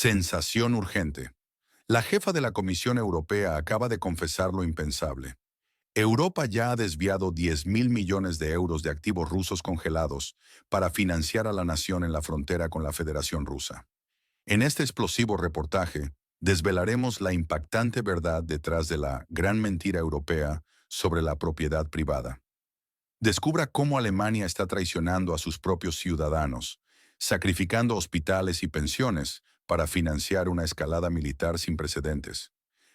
Sensación urgente. La jefa de la Comisión Europea acaba de confesar lo impensable. Europa ya ha desviado 10.000 millones de euros de activos rusos congelados para financiar a la nación en la frontera con la Federación Rusa. En este explosivo reportaje, desvelaremos la impactante verdad detrás de la gran mentira europea sobre la propiedad privada. Descubra cómo Alemania está traicionando a sus propios ciudadanos, sacrificando hospitales y pensiones para financiar una escalada militar sin precedentes.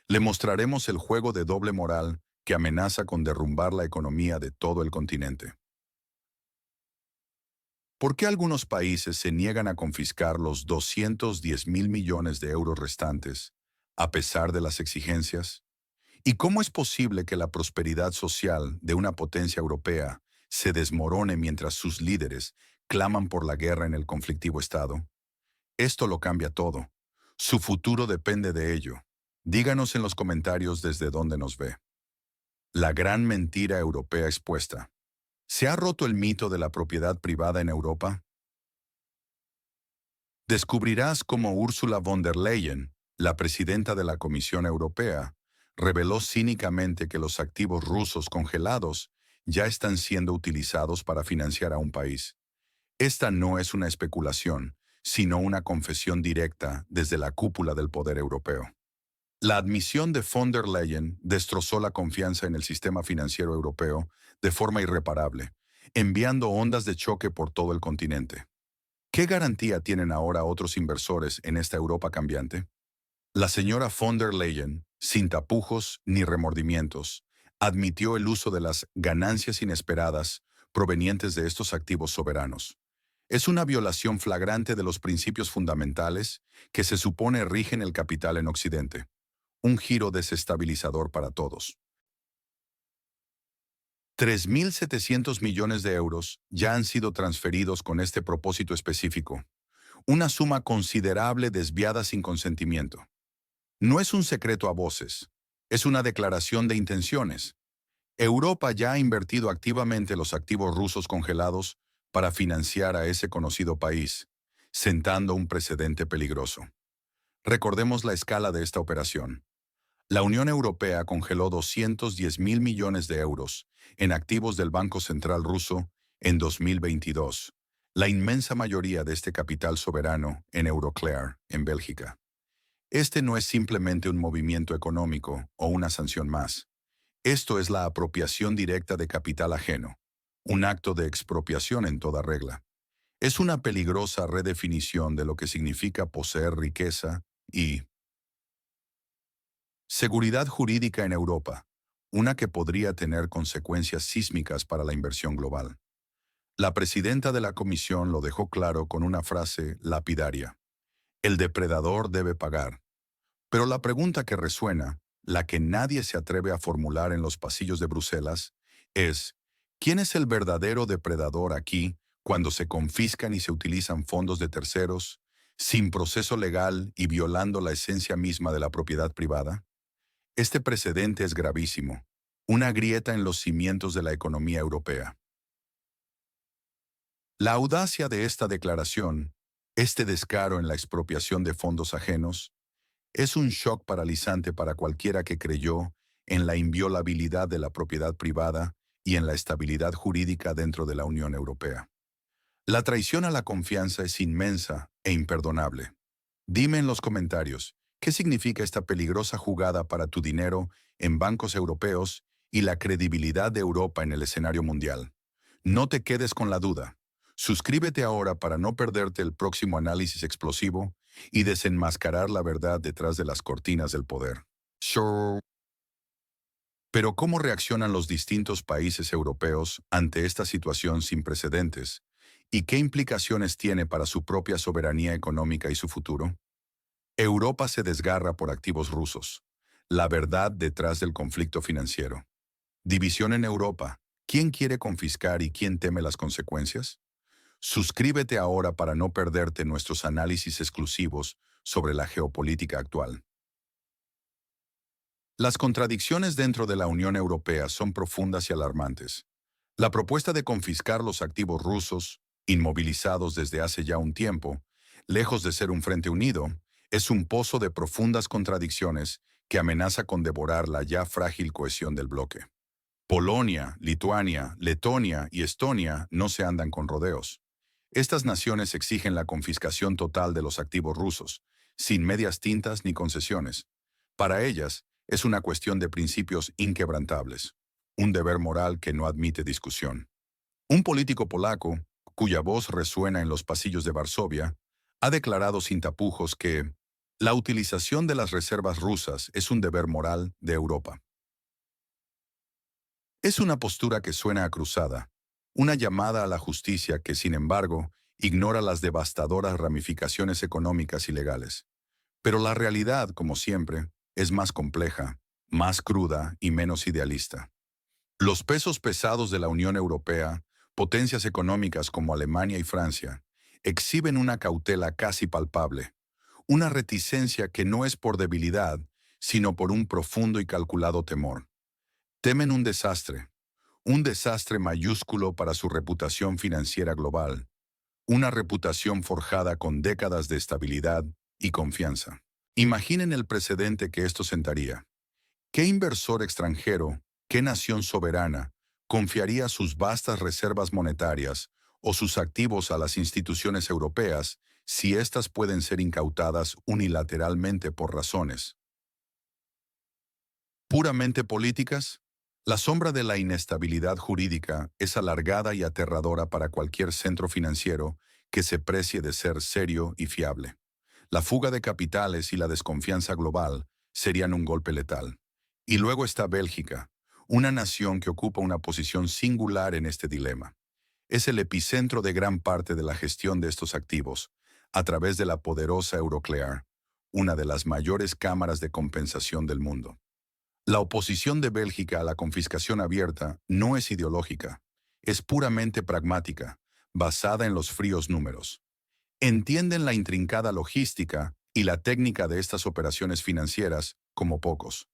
Le mostraremos el juego de doble moral que amenaza con derrumbar la economía de todo el continente. ¿Por qué algunos países se niegan a confiscar los 210.000 millones de euros restantes, a pesar de las exigencias? ¿Y cómo es posible que la prosperidad social de una potencia europea se desmorone mientras sus líderes claman por la guerra en el conflictivo Estado? Esto lo cambia todo. Su futuro depende de ello. Díganos en los comentarios desde dónde nos ve. La gran mentira europea expuesta. ¿Se ha roto el mito de la propiedad privada en Europa? Descubrirás cómo Ursula von der Leyen, la presidenta de la Comisión Europea, reveló cínicamente que los activos rusos congelados ya están siendo utilizados para financiar a un país. Esta no es una especulación, sino una confesión directa desde la cúpula del poder europeo. La admisión de von der Leyen destrozó la confianza en el sistema financiero europeo de forma irreparable, enviando ondas de choque por todo el continente. ¿Qué garantía tienen ahora otros inversores en esta Europa cambiante? La señora von der Leyen, sin tapujos ni remordimientos, admitió el uso de las ganancias inesperadas provenientes de estos activos soberanos. Es una violación flagrante de los principios fundamentales que se supone rigen el capital en Occidente. Un giro desestabilizador para todos. 3.700 millones de euros ya han sido transferidos con este propósito específico. Una suma considerable desviada sin consentimiento. No es un secreto a voces, es una declaración de intenciones. Europa ya ha invertido activamente los activos rusos congelados para financiar a ese conocido país, sentando un precedente peligroso. Recordemos la escala de esta operación. La Unión Europea congeló 210.000 millones de euros en activos del Banco Central ruso en 2022, la inmensa mayoría de este capital soberano en Euroclear, en Bélgica. Este no es simplemente un movimiento económico o una sanción más. Esto es la apropiación directa de capital ajeno, un acto de expropiación en toda regla. Es una peligrosa redefinición de lo que significa poseer riqueza y seguridad jurídica en Europa, una que podría tener consecuencias sísmicas para la inversión global. La presidenta de la Comisión lo dejó claro con una frase lapidaria. El depredador debe pagar. Pero la pregunta que resuena, la que nadie se atreve a formular en los pasillos de Bruselas, es, ¿quién es el verdadero depredador aquí cuando se confiscan y se utilizan fondos de terceros, sin proceso legal y violando la esencia misma de la propiedad privada? Este precedente es gravísimo, una grieta en los cimientos de la economía europea. La audacia de esta declaración, este descaro en la expropiación de fondos ajenos, es un shock paralizante para cualquiera que creyó en la inviolabilidad de la propiedad privada y en la estabilidad jurídica dentro de la Unión Europea. La traición a la confianza es inmensa e imperdonable. Dime en los comentarios, ¿qué significa esta peligrosa jugada para tu dinero en bancos europeos y la credibilidad de Europa en el escenario mundial? No te quedes con la duda. Suscríbete ahora para no perderte el próximo análisis explosivo y desenmascarar la verdad detrás de las cortinas del poder. Sure. Pero ¿cómo reaccionan los distintos países europeos ante esta situación sin precedentes? ¿Y qué implicaciones tiene para su propia soberanía económica y su futuro? Europa se desgarra por activos rusos. La verdad detrás del conflicto financiero. División en Europa. ¿Quién quiere confiscar y quién teme las consecuencias? Suscríbete ahora para no perderte nuestros análisis exclusivos sobre la geopolítica actual. Las contradicciones dentro de la Unión Europea son profundas y alarmantes. La propuesta de confiscar los activos rusos, inmovilizados desde hace ya un tiempo, lejos de ser un frente unido, Es un pozo de profundas contradicciones que amenaza con devorar la ya frágil cohesión del bloque. Polonia, Lituania, Letonia y Estonia no se andan con rodeos. Estas naciones exigen la confiscación total de los activos rusos, sin medias tintas ni concesiones. Para ellas, es una cuestión de principios inquebrantables, un deber moral que no admite discusión. Un político polaco, cuya voz resuena en los pasillos de Varsovia, ha declarado sin tapujos que la utilización de las reservas rusas es un deber moral de Europa. Es una postura que suena a cruzada, una llamada a la justicia que, sin embargo, ignora las devastadoras ramificaciones económicas y legales. Pero la realidad, como siempre, es más compleja, más cruda y menos idealista. Los pesos pesados de la Unión Europea, potencias económicas como Alemania y Francia, exhiben una cautela casi palpable, una reticencia que no es por debilidad, sino por un profundo y calculado temor. Temen un desastre mayúsculo para su reputación financiera global, una reputación forjada con décadas de estabilidad y confianza. Imaginen el precedente que esto sentaría. ¿Qué inversor extranjero, qué nación soberana, confiaría sus vastas reservas monetarias o sus activos a las instituciones europeas si éstas pueden ser incautadas unilateralmente por razones puramente políticas? La sombra de la inestabilidad jurídica es alargada y aterradora para cualquier centro financiero que se precie de ser serio y fiable. La fuga de capitales y la desconfianza global serían un golpe letal. Y luego está Bélgica, una nación que ocupa una posición singular en este dilema. Es el epicentro de gran parte de la gestión de estos activos, a través de la poderosa Euroclear, una de las mayores cámaras de compensación del mundo. La oposición de Bélgica a la confiscación abierta no es ideológica, es puramente pragmática, basada en los fríos números. Entienden la intrincada logística y la técnica de estas operaciones financieras como pocos.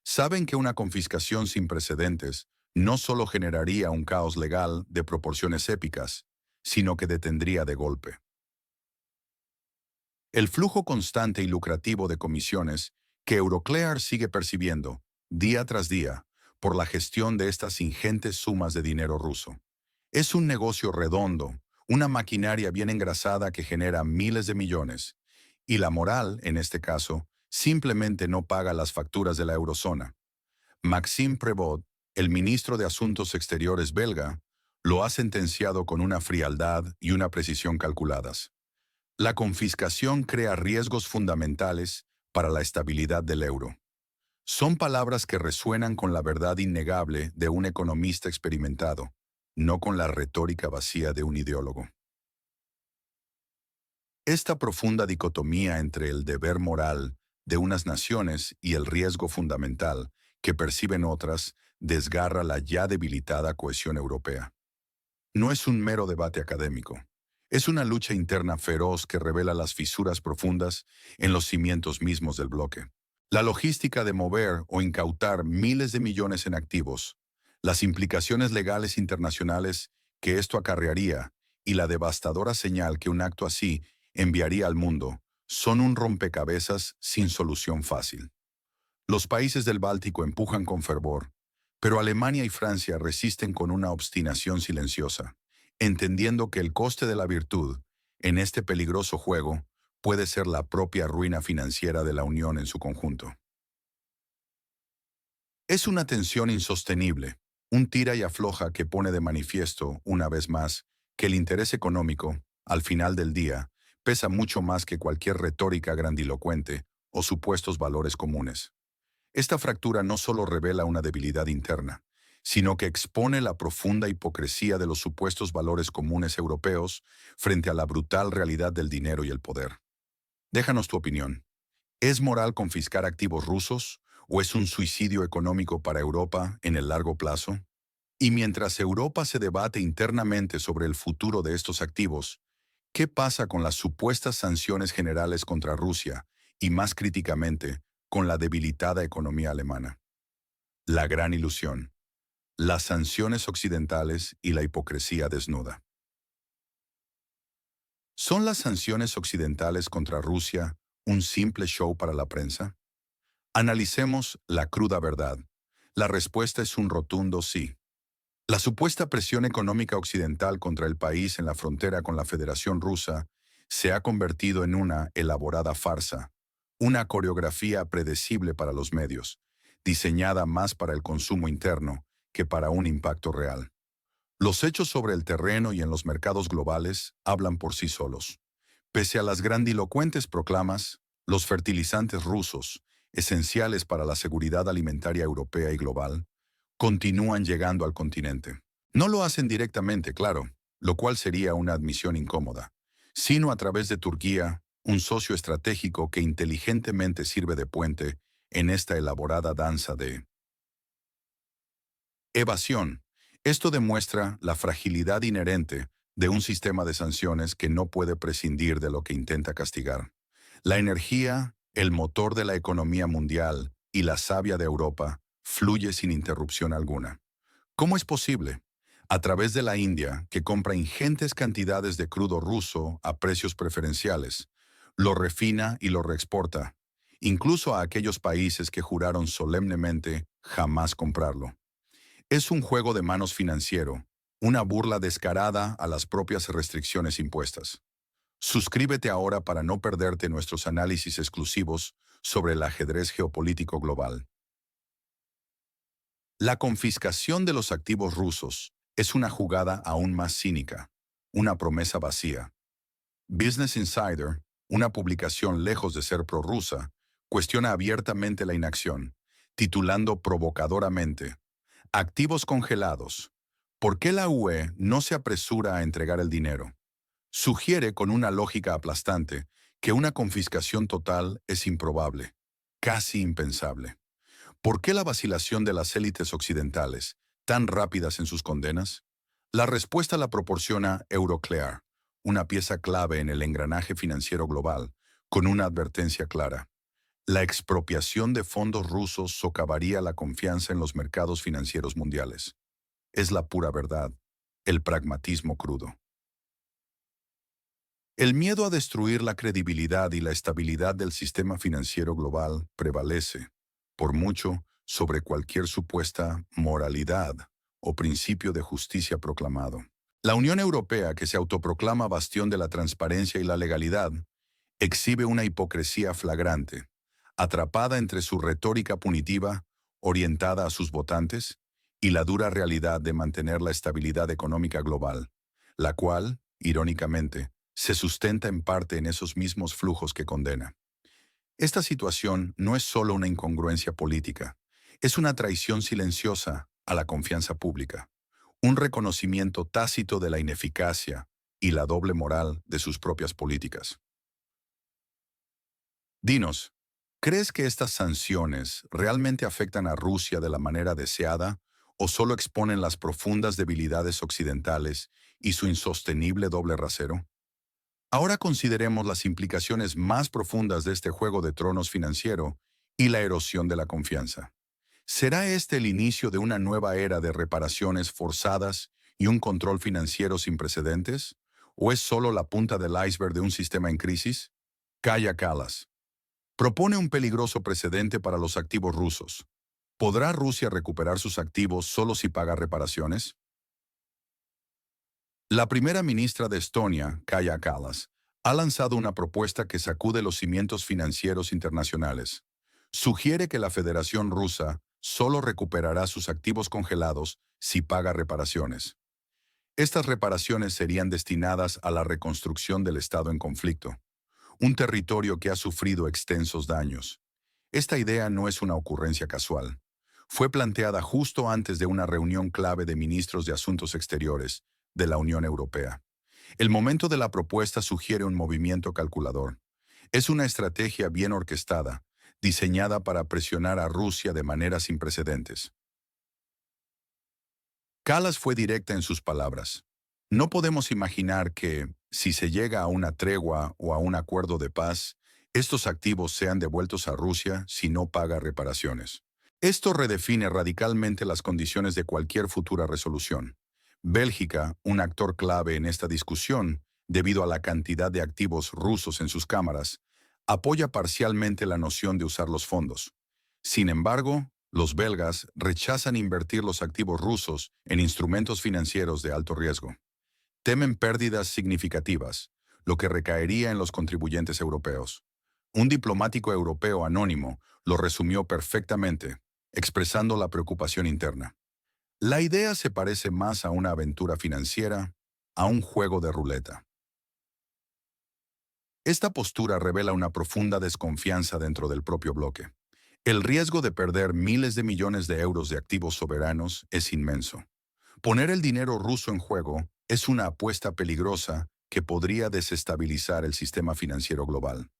Saben que una confiscación sin precedentes no solo generaría un caos legal de proporciones épicas, sino que detendría de golpe el flujo constante y lucrativo de comisiones que Euroclear sigue percibiendo, día tras día, por la gestión de estas ingentes sumas de dinero ruso. Es un negocio redondo, una maquinaria bien engrasada que genera miles de millones, y la moral, en este caso, simplemente no paga las facturas de la eurozona. Maxime Prévost, el ministro de Asuntos Exteriores belga, lo ha sentenciado con una frialdad y una precisión calculadas. La confiscación crea riesgos fundamentales para la estabilidad del euro. Son palabras que resuenan con la verdad innegable de un economista experimentado, no con la retórica vacía de un ideólogo. Esta profunda dicotomía entre el deber moral de unas naciones y el riesgo fundamental que perciben otras desgarra la ya debilitada cohesión europea. No es un mero debate académico. Es una lucha interna feroz que revela las fisuras profundas en los cimientos mismos del bloque. La logística de mover o incautar miles de millones en activos, las implicaciones legales internacionales que esto acarrearía y la devastadora señal que un acto así enviaría al mundo son un rompecabezas sin solución fácil. Los países del Báltico empujan con fervor, pero Alemania y Francia resisten con una obstinación silenciosa, entendiendo que el coste de la virtud, en este peligroso juego, puede ser la propia ruina financiera de la Unión en su conjunto. Es una tensión insostenible, un tira y afloja que pone de manifiesto, una vez más, que el interés económico, al final del día, pesa mucho más que cualquier retórica grandilocuente o supuestos valores comunes. Esta fractura no solo revela una debilidad interna, sino que expone la profunda hipocresía de los supuestos valores comunes europeos frente a la brutal realidad del dinero y el poder. Déjanos tu opinión. ¿Es moral confiscar activos rusos o es un suicidio económico para Europa en el largo plazo? Y mientras Europa se debate internamente sobre el futuro de estos activos, ¿qué pasa con las supuestas sanciones generales contra Rusia y, más críticamente, con la debilitada economía alemana? La gran ilusión. Las sanciones occidentales y la hipocresía desnuda. ¿Son las sanciones occidentales contra Rusia un simple show para la prensa? Analicemos la cruda verdad. La respuesta es un rotundo sí. La supuesta presión económica occidental contra el país en la frontera con la Federación Rusa se ha convertido en una elaborada farsa, una coreografía predecible para los medios, diseñada más para el consumo interno que para un impacto real. Los hechos sobre el terreno y en los mercados globales hablan por sí solos. Pese a las grandilocuentes proclamas, los fertilizantes rusos, esenciales para la seguridad alimentaria europea y global, continúan llegando al continente. No lo hacen directamente, claro, lo cual sería una admisión incómoda, sino a través de Turquía, un socio estratégico que inteligentemente sirve de puente en esta elaborada danza de evasión. Esto demuestra la fragilidad inherente de un sistema de sanciones que no puede prescindir de lo que intenta castigar. La energía, el motor de la economía mundial y la savia de Europa fluye sin interrupción alguna. ¿Cómo es posible? A través de la India, que compra ingentes cantidades de crudo ruso a precios preferenciales, lo refina y lo reexporta, incluso a aquellos países que juraron solemnemente jamás comprarlo. Es un juego de manos financiero, una burla descarada a las propias restricciones impuestas. Suscríbete ahora para no perderte nuestros análisis exclusivos sobre el ajedrez geopolítico global. La confiscación de los activos rusos es una jugada aún más cínica, una promesa vacía. Business Insider, una publicación lejos de ser prorrusa, cuestiona abiertamente la inacción, titulando provocadoramente: activos congelados. ¿Por qué la UE no se apresura a entregar el dinero? Sugiere con una lógica aplastante que una confiscación total es improbable, casi impensable. ¿Por qué la vacilación de las élites occidentales, tan rápidas en sus condenas? La respuesta la proporciona Euroclear, una pieza clave en el engranaje financiero global, con una advertencia clara. La expropiación de fondos rusos socavaría la confianza en los mercados financieros mundiales. Es la pura verdad, el pragmatismo crudo. El miedo a destruir la credibilidad y la estabilidad del sistema financiero global prevalece, por mucho, sobre cualquier supuesta moralidad o principio de justicia proclamado. La Unión Europea, que se autoproclama bastión de la transparencia y la legalidad, exhibe una hipocresía flagrante, atrapada entre su retórica punitiva, orientada a sus votantes, y la dura realidad de mantener la estabilidad económica global, la cual, irónicamente, se sustenta en parte en esos mismos flujos que condena. Esta situación no es solo una incongruencia política, es una traición silenciosa a la confianza pública, un reconocimiento tácito de la ineficacia y la doble moral de sus propias políticas. Dinos, ¿crees que estas sanciones realmente afectan a Rusia de la manera deseada o solo exponen las profundas debilidades occidentales y su insostenible doble rasero? Ahora consideremos las implicaciones más profundas de este juego de tronos financiero y la erosión de la confianza. ¿Será este el inicio de una nueva era de reparaciones forzadas y un control financiero sin precedentes? ¿O es solo la punta del iceberg de un sistema en crisis? Kaja Kallas propone un peligroso precedente para los activos rusos. ¿Podrá Rusia recuperar sus activos solo si paga reparaciones? La primera ministra de Estonia, Kaja Kallas, ha lanzado una propuesta que sacude los cimientos financieros internacionales. Sugiere que la Federación Rusa solo recuperará sus activos congelados si paga reparaciones. Estas reparaciones serían destinadas a la reconstrucción del Estado en conflicto, un territorio que ha sufrido extensos daños. Esta idea no es una ocurrencia casual. Fue planteada justo antes de una reunión clave de ministros de Asuntos Exteriores de la Unión Europea. El momento de la propuesta sugiere un movimiento calculador. Es una estrategia bien orquestada, diseñada para presionar a Rusia de manera sin precedentes. Kallas fue directa en sus palabras. No podemos imaginar que, si se llega a una tregua o a un acuerdo de paz, estos activos sean devueltos a Rusia si no paga reparaciones. Esto redefine radicalmente las condiciones de cualquier futura resolución. Bélgica, un actor clave en esta discusión, debido a la cantidad de activos rusos en sus cámaras, apoya parcialmente la noción de usar los fondos. Sin embargo, los belgas rechazan invertir los activos rusos en instrumentos financieros de alto riesgo. Temen pérdidas significativas, lo que recaería en los contribuyentes europeos. Un diplomático europeo anónimo lo resumió perfectamente, expresando la preocupación interna. La idea se parece más a una aventura financiera, a un juego de ruleta. Esta postura revela una profunda desconfianza dentro del propio bloque. El riesgo de perder miles de millones de euros de activos soberanos es inmenso. Poner el dinero ruso en juego es una apuesta peligrosa que podría desestabilizar el sistema financiero global.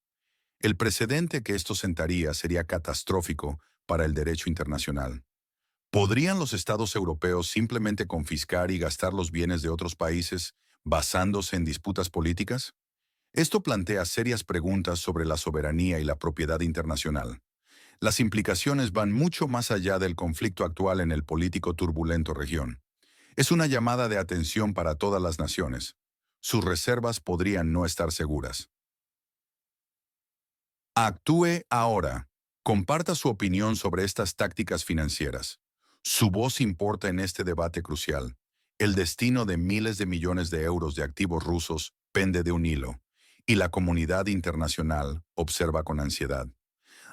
El precedente que esto sentaría sería catastrófico para el derecho internacional. ¿Podrían los estados europeos simplemente confiscar y gastar los bienes de otros países basándose en disputas políticas? Esto plantea serias preguntas sobre la soberanía y la propiedad internacional. Las implicaciones van mucho más allá del conflicto actual en el político turbulento región. Es una llamada de atención para todas las naciones. Sus reservas podrían no estar seguras. Actúe ahora. Comparta su opinión sobre estas tácticas financieras. Su voz importa en este debate crucial. El destino de miles de millones de euros de activos rusos pende de un hilo, y la comunidad internacional observa con ansiedad.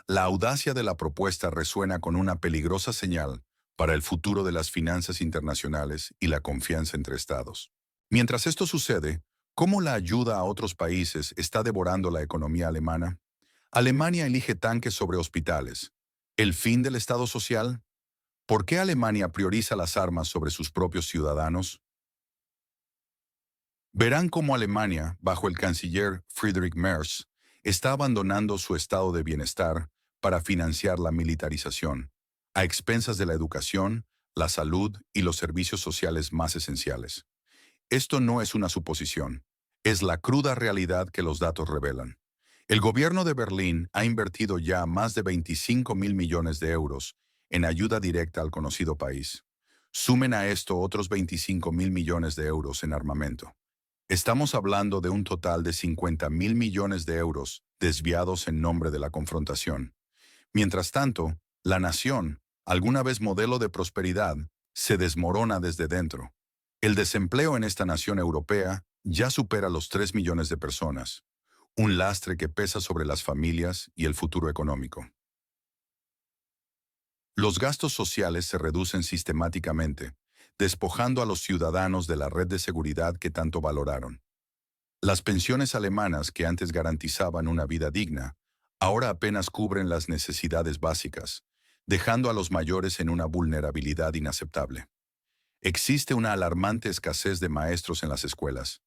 La audacia de la propuesta resuena con una peligrosa señal para el futuro de las finanzas internacionales y la confianza entre estados. Mientras esto sucede, ¿cómo la ayuda a otros países está devorando la economía alemana? Alemania elige tanques sobre hospitales. ¿El fin del Estado social? ¿Por qué Alemania prioriza las armas sobre sus propios ciudadanos? Verán cómo Alemania, bajo el canciller Friedrich Merz, está abandonando su estado de bienestar para financiar la militarización, a expensas de la educación, la salud y los servicios sociales más esenciales. Esto no es una suposición, es la cruda realidad que los datos revelan. El gobierno de Berlín ha invertido ya más de 25.000 millones de euros en ayuda directa al conocido país. Sumen a esto otros 25.000 millones de euros en armamento. Estamos hablando de un total de 50.000 millones de euros desviados en nombre de la confrontación. Mientras tanto, la nación, alguna vez modelo de prosperidad, se desmorona desde dentro. El desempleo en esta nación europea ya supera los 3 millones de personas, un lastre que pesa sobre las familias y el futuro económico. Los gastos sociales se reducen sistemáticamente, despojando a los ciudadanos de la red de seguridad que tanto valoraron. Las pensiones alemanas que antes garantizaban una vida digna, ahora apenas cubren las necesidades básicas, dejando a los mayores en una vulnerabilidad inaceptable. Existe una alarmante escasez de maestros en las escuelas.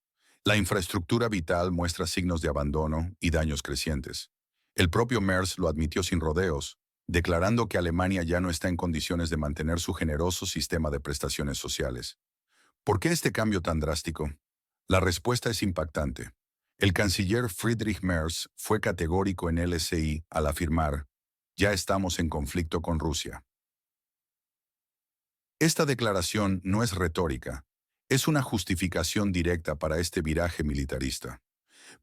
La infraestructura vital muestra signos de abandono y daños crecientes. El propio Merz lo admitió sin rodeos, declarando que Alemania ya no está en condiciones de mantener su generoso sistema de prestaciones sociales. ¿Por qué este cambio tan drástico? La respuesta es impactante. El canciller Friedrich Merz fue categórico en LSI al afirmar: "Ya estamos en conflicto con Rusia". Esta declaración no es retórica, es una justificación directa para este viraje militarista.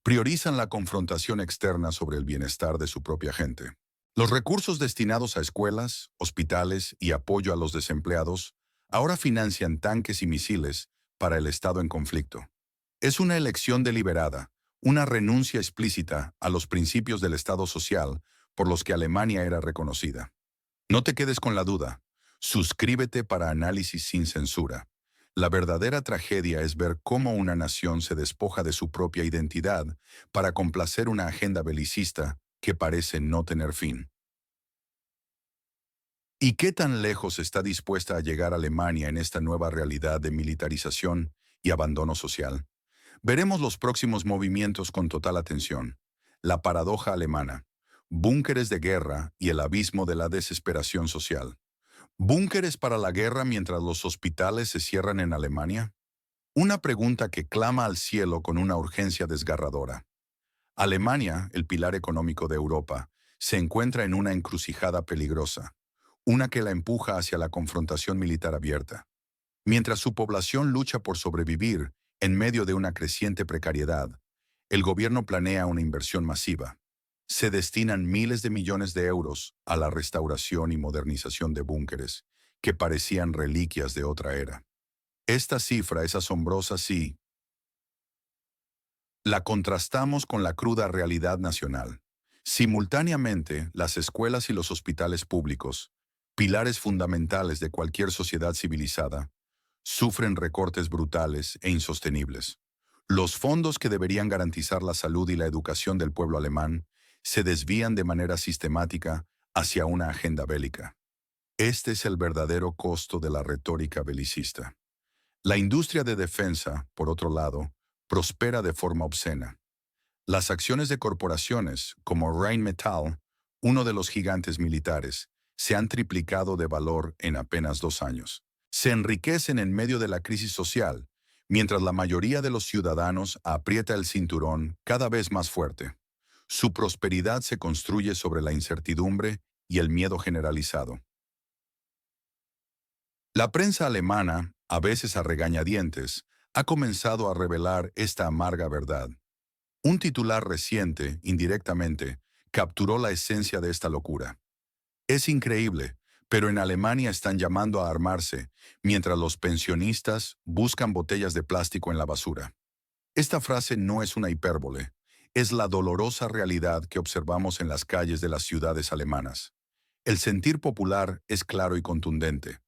Priorizan la confrontación externa sobre el bienestar de su propia gente. Los recursos destinados a escuelas, hospitales y apoyo a los desempleados ahora financian tanques y misiles para el Estado en conflicto. Es una elección deliberada, una renuncia explícita a los principios del Estado social por los que Alemania era reconocida. No te quedes con la duda. Suscríbete para análisis sin censura. La verdadera tragedia es ver cómo una nación se despoja de su propia identidad para complacer una agenda belicista que parece no tener fin. ¿Y qué tan lejos está dispuesta a llegar Alemania en esta nueva realidad de militarización y abandono social? Veremos los próximos movimientos con total atención. La paradoja alemana. Búnkeres de guerra y el abismo de la desesperación social. ¿Búnkeres para la guerra mientras los hospitales se cierran en Alemania? Una pregunta que clama al cielo con una urgencia desgarradora. Alemania, el pilar económico de Europa, se encuentra en una encrucijada peligrosa, una que la empuja hacia la confrontación militar abierta. Mientras su población lucha por sobrevivir en medio de una creciente precariedad, el gobierno planea una inversión masiva. Se destinan miles de millones de euros a la restauración y modernización de búnkeres que parecían reliquias de otra era. Esta cifra es asombrosa si la contrastamos con la cruda realidad nacional. Simultáneamente, las escuelas y los hospitales públicos, pilares fundamentales de cualquier sociedad civilizada, sufren recortes brutales e insostenibles. Los fondos que deberían garantizar la salud y la educación del pueblo alemán se desvían de manera sistemática hacia una agenda bélica. Este es el verdadero costo de la retórica belicista. La industria de defensa, por otro lado, prospera de forma obscena. Las acciones de corporaciones como Rheinmetall, uno de los gigantes militares, se han triplicado de valor en apenas 2 años. Se enriquecen en medio de la crisis social, mientras la mayoría de los ciudadanos aprieta el cinturón cada vez más fuerte. Su prosperidad se construye sobre la incertidumbre y el miedo generalizado. La prensa alemana, a veces a regañadientes, ha comenzado a revelar esta amarga verdad. Un titular reciente, indirectamente, capturó la esencia de esta locura. Es increíble, pero en Alemania están llamando a armarse, mientras los pensionistas buscan botellas de plástico en la basura. Esta frase no es una hipérbole, es la dolorosa realidad que observamos en las calles de las ciudades alemanas. El sentir popular es claro y contundente.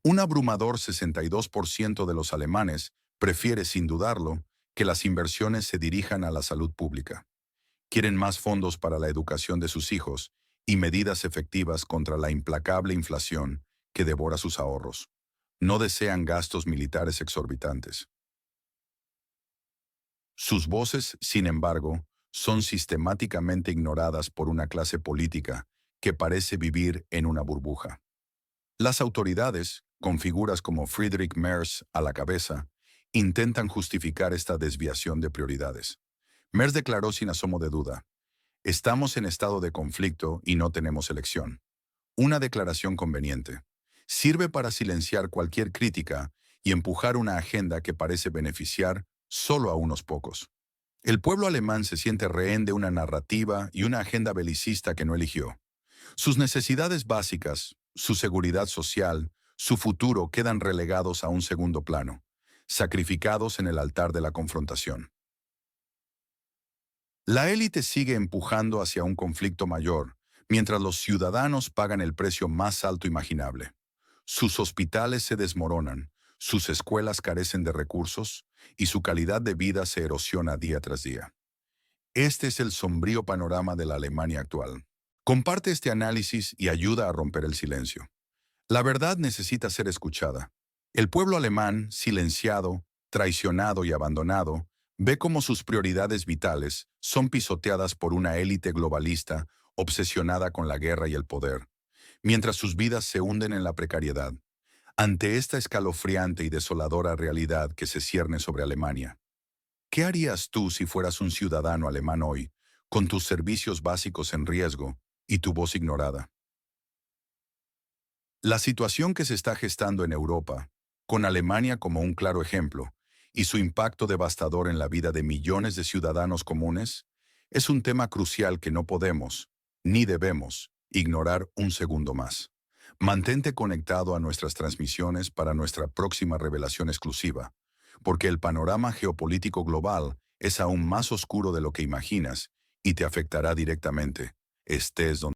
Un abrumador 62% de los alemanes prefiere, sin dudarlo, que las inversiones se dirijan a la salud pública. Quieren más fondos para la educación de sus hijos y medidas efectivas contra la implacable inflación que devora sus ahorros. No desean gastos militares exorbitantes. Sus voces, sin embargo, son sistemáticamente ignoradas por una clase política que parece vivir en una burbuja. Las autoridades, con figuras como Friedrich Merz a la cabeza, intentan justificar esta desviación de prioridades. Merz declaró sin asomo de duda: "Estamos en estado de conflicto y no tenemos elección". Una declaración conveniente. Sirve para silenciar cualquier crítica y empujar una agenda que parece beneficiar solo a unos pocos. El pueblo alemán se siente rehén de una narrativa y una agenda belicista que no eligió. Sus necesidades básicas, su seguridad social, su futuro quedan relegados a un segundo plano, sacrificados en el altar de la confrontación. La élite sigue empujando hacia un conflicto mayor, mientras los ciudadanos pagan el precio más alto imaginable. Sus hospitales se desmoronan, sus escuelas carecen de recursos y su calidad de vida se erosiona día tras día. Este es el sombrío panorama de la Alemania actual. Comparte este análisis y ayuda a romper el silencio. La verdad necesita ser escuchada. El pueblo alemán, silenciado, traicionado y abandonado, ve cómo sus prioridades vitales son pisoteadas por una élite globalista obsesionada con la guerra y el poder, mientras sus vidas se hunden en la precariedad. Ante esta escalofriante y desoladora realidad que se cierne sobre Alemania, ¿qué harías tú si fueras un ciudadano alemán hoy, con tus servicios básicos en riesgo y tu voz ignorada? La situación que se está gestando en Europa, con Alemania como un claro ejemplo, y su impacto devastador en la vida de millones de ciudadanos comunes, es un tema crucial que no podemos, ni debemos, ignorar un segundo más. Mantente conectado a nuestras transmisiones para nuestra próxima revelación exclusiva, porque el panorama geopolítico global es aún más oscuro de lo que imaginas y te afectará directamente, estés donde